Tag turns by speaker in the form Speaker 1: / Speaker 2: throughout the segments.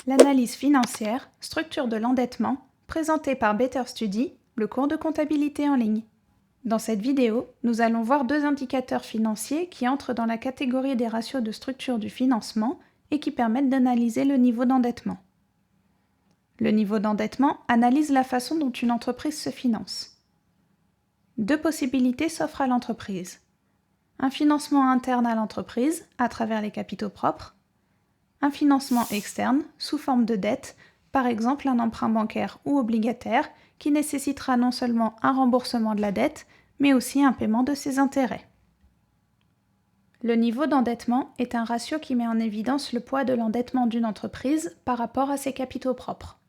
Speaker 1: L'analyse financière, structure de l'endettement, présentée par Better Study, le cours de comptabilité en ligne. Dans cette vidéo, nous allons voir deux indicateurs financiers qui entrent dans la catégorie des ratios de structure du financement et qui permettent d'analyser le niveau d'endettement. Le niveau d'endettement analyse la façon dont une entreprise se finance. Deux possibilités s'offrent à l'entreprise. Un financement interne à l'entreprise, à travers les capitaux propres. Un financement externe, sous forme de dette, par exemple un emprunt bancaire ou obligataire, qui nécessitera non seulement un remboursement de la dette, mais aussi un paiement de ses intérêts. Le niveau d'endettement est un ratio qui met en évidence le poids de l'endettement d'une entreprise par rapport à ses capitaux propres.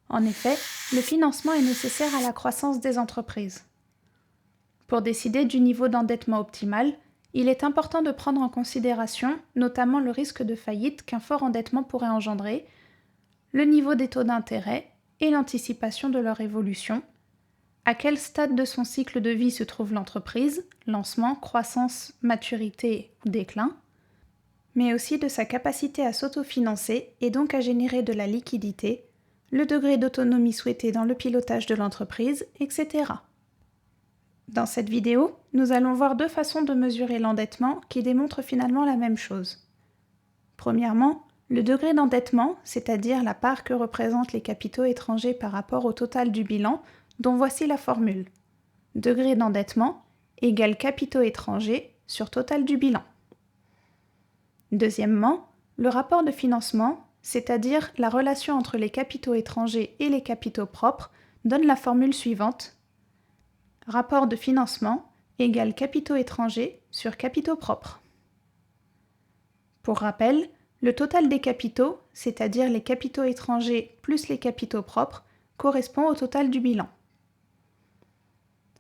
Speaker 1: En effet, le financement est nécessaire à la croissance des entreprises. Pour décider du niveau d'endettement optimal, il est important de prendre en considération notamment le risque de faillite qu'un fort endettement pourrait engendrer, le niveau des taux d'intérêt et l'anticipation de leur évolution, à quel stade de son cycle de vie se trouve l'entreprise, lancement, croissance, maturité ou déclin, mais aussi de sa capacité à s'autofinancer et donc à générer de la liquidité, le degré d'autonomie souhaité dans le pilotage de l'entreprise, etc. Dans cette vidéo, nous allons voir deux façons de mesurer l'endettement qui démontrent finalement la même chose. Premièrement, le degré d'endettement, c'est-à-dire la part que représentent les capitaux étrangers par rapport au total du bilan, dont voici la formule. Degré d'endettement égale capitaux étrangers sur total du bilan. Deuxièmement, le rapport de financement, c'est-à-dire la relation entre les capitaux étrangers et les capitaux propres, donne la formule suivante. Rapport de financement égale capitaux étrangers sur capitaux propres. Pour rappel, le total des capitaux, c'est-à-dire les capitaux étrangers plus les capitaux propres, correspond au total du bilan.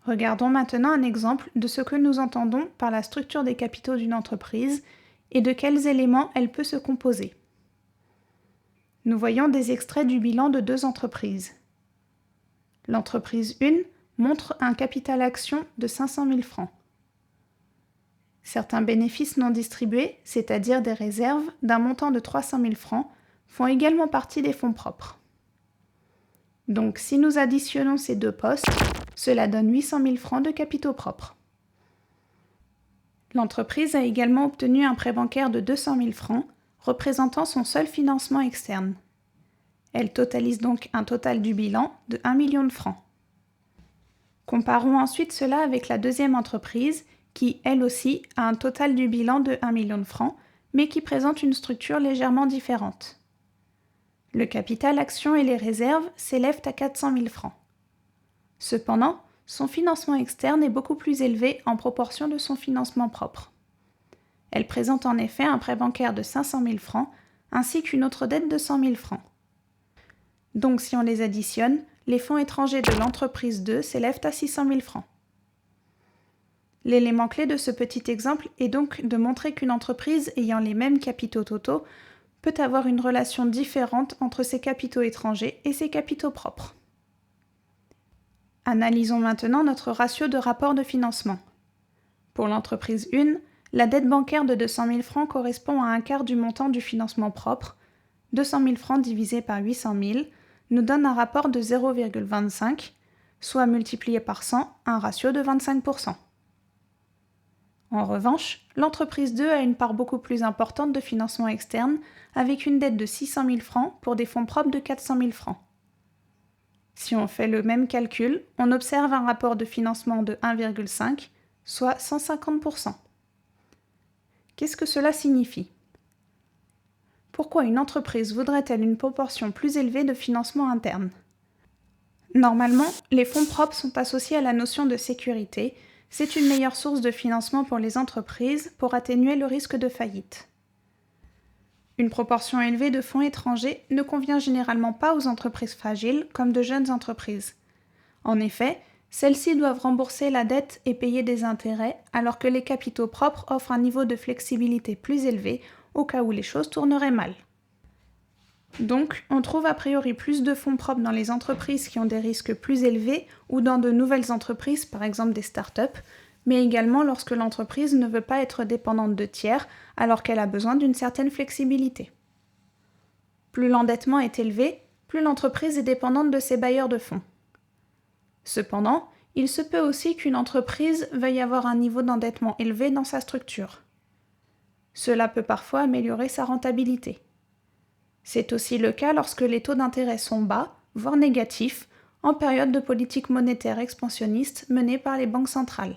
Speaker 1: Regardons maintenant un exemple de ce que nous entendons par la structure des capitaux d'une entreprise et de quels éléments elle peut se composer. Nous voyons des extraits du bilan de deux entreprises. L'entreprise 1 montre un capital action de 500 000 francs. Certains bénéfices non distribués, c'est-à-dire des réserves d'un montant de 300 000 francs, font également partie des fonds propres. Donc, si nous additionnons ces deux postes, cela donne 800 000 francs de capitaux propres. L'entreprise a également obtenu un prêt bancaire de 200 000 francs, représentant son seul financement externe. Elle totalise donc un total du bilan de 1 million de francs. Comparons ensuite cela avec la deuxième entreprise qui, elle aussi, a un total du bilan de 1 million de francs, mais qui présente une structure légèrement différente. Le capital action et les réserves s'élèvent à 400 000 francs. Cependant, son financement externe est beaucoup plus élevé en proportion de son financement propre. Elle présente en effet un prêt bancaire de 500 000 francs ainsi qu'une autre dette de 100 000 francs. Donc si on les additionne, les fonds étrangers de l'entreprise 2 s'élèvent à 600 000 francs. L'élément clé de ce petit exemple est donc de montrer qu'une entreprise ayant les mêmes capitaux totaux peut avoir une relation différente entre ses capitaux étrangers et ses capitaux propres. Analysons maintenant notre ratio de rapport de financement. Pour l'entreprise 1, la dette bancaire de 200 000 francs correspond à un quart du montant du financement propre. 200 000 francs divisé par 800 000 nous donne un rapport de 0,25, soit multiplié par 100, un ratio de 25%. En revanche, l'entreprise 2 a une part beaucoup plus importante de financement externe, avec une dette de 600 000 francs pour des fonds propres de 400 000 francs. Si on fait le même calcul, on observe un rapport de financement de 1,5, soit 150%. Qu'est-ce que cela signifie ? Pourquoi une entreprise voudrait-elle une proportion plus élevée de financement interne ? Normalement, les fonds propres sont associés à la notion de sécurité. C'est une meilleure source de financement pour les entreprises pour atténuer le risque de faillite. Une proportion élevée de fonds étrangers ne convient généralement pas aux entreprises fragiles comme de jeunes entreprises. En effet, celles-ci doivent rembourser la dette et payer des intérêts alors que les capitaux propres offrent un niveau de flexibilité plus élevé au cas où les choses tourneraient mal. Donc, on trouve a priori plus de fonds propres dans les entreprises qui ont des risques plus élevés ou dans de nouvelles entreprises, par exemple des startups, mais également lorsque l'entreprise ne veut pas être dépendante de tiers alors qu'elle a besoin d'une certaine flexibilité. Plus l'endettement est élevé, plus l'entreprise est dépendante de ses bailleurs de fonds. Cependant, il se peut aussi qu'une entreprise veuille avoir un niveau d'endettement élevé dans sa structure. Cela peut parfois améliorer sa rentabilité. C'est aussi le cas lorsque les taux d'intérêt sont bas, voire négatifs, en période de politique monétaire expansionniste menée par les banques centrales.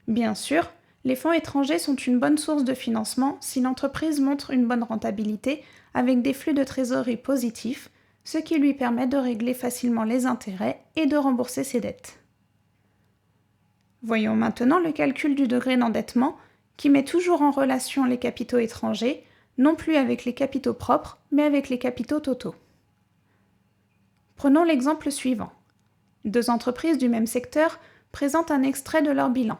Speaker 1: Bien sûr, les fonds étrangers sont une bonne source de financement si l'entreprise montre une bonne rentabilité avec des flux de trésorerie positifs, ce qui lui permet de régler facilement les intérêts et de rembourser ses dettes. Voyons maintenant le calcul du degré d'endettement qui met toujours en relation les capitaux étrangers, non plus avec les capitaux propres, mais avec les capitaux totaux. Prenons l'exemple suivant. Deux entreprises du même secteur présentent un extrait de leur bilan.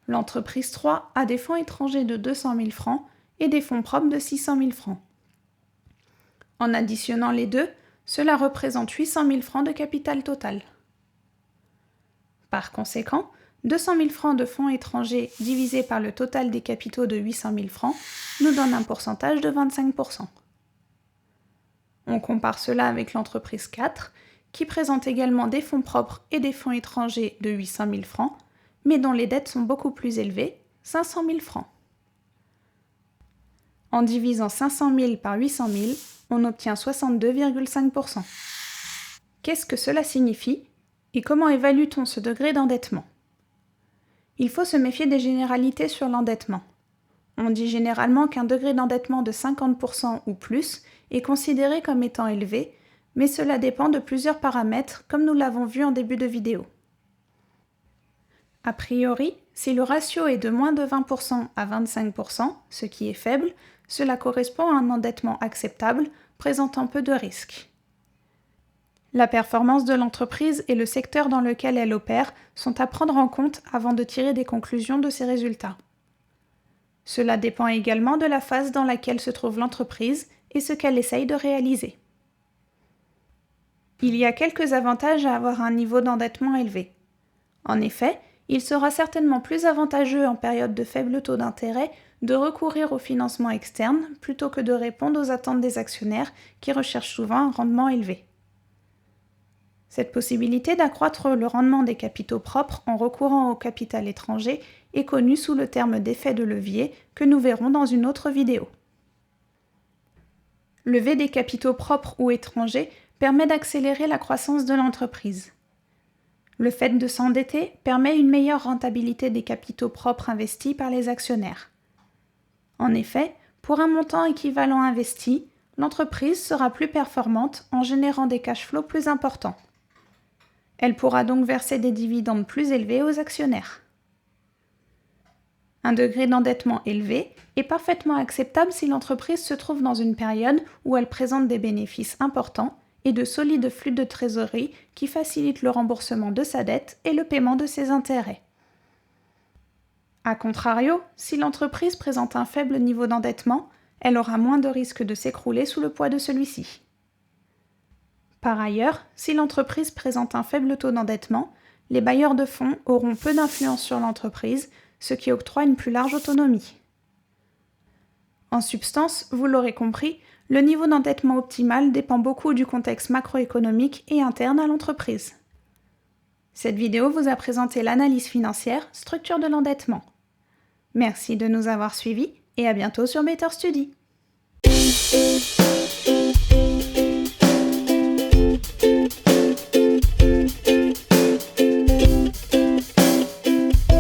Speaker 1: L'entreprise 3 a des fonds étrangers de 200 000 francs et des fonds propres de 600 000 francs. En additionnant les deux, cela représente 800 000 francs de capital total. Par conséquent, 200 000 francs de fonds étrangers divisé par le total des capitaux de 800 000 francs nous donne un pourcentage de 25%. On compare cela avec l'entreprise 4, qui présente également des fonds propres et des fonds étrangers de 800 000 francs, mais dont les dettes sont beaucoup plus élevées, 500 000 francs. En divisant 500 000 par 800 000, on obtient 62,5%. Qu'est-ce que cela signifie et comment évalue-t-on ce degré d'endettement ? Il faut se méfier des généralités sur l'endettement. On dit généralement qu'un degré d'endettement de 50% ou plus est considéré comme étant élevé, mais cela dépend de plusieurs paramètres comme nous l'avons vu en début de vidéo. A priori, si le ratio est de moins de 20% à 25%, ce qui est faible, cela correspond à un endettement acceptable, présentant peu de risques. La performance de l'entreprise et le secteur dans lequel elle opère sont à prendre en compte avant de tirer des conclusions de ces résultats. Cela dépend également de la phase dans laquelle se trouve l'entreprise et ce qu'elle essaye de réaliser. Il y a quelques avantages à avoir un niveau d'endettement élevé. En effet, il sera certainement plus avantageux en période de faible taux d'intérêt de recourir au financement externe plutôt que de répondre aux attentes des actionnaires qui recherchent souvent un rendement élevé. Cette possibilité d'accroître le rendement des capitaux propres en recourant au capital étranger est connue sous le terme d'effet de levier que nous verrons dans une autre vidéo. Lever des capitaux propres ou étrangers permet d'accélérer la croissance de l'entreprise. Le fait de s'endetter permet une meilleure rentabilité des capitaux propres investis par les actionnaires. En effet, pour un montant équivalent investi, l'entreprise sera plus performante en générant des cash flows plus importants. Elle pourra donc verser des dividendes plus élevés aux actionnaires. Un degré d'endettement élevé est parfaitement acceptable si l'entreprise se trouve dans une période où elle présente des bénéfices importants et de solides flux de trésorerie qui facilitent le remboursement de sa dette et le paiement de ses intérêts. A contrario, si l'entreprise présente un faible niveau d'endettement, elle aura moins de risques de s'écrouler sous le poids de celui-ci. Par ailleurs, si l'entreprise présente un faible taux d'endettement, les bailleurs de fonds auront peu d'influence sur l'entreprise, ce qui octroie une plus large autonomie. En substance, vous l'aurez compris, le niveau d'endettement optimal dépend beaucoup du contexte macroéconomique et interne à l'entreprise. Cette vidéo vous a présenté l'analyse financière, structure de l'endettement. Merci de nous avoir suivis et à bientôt sur Better Study.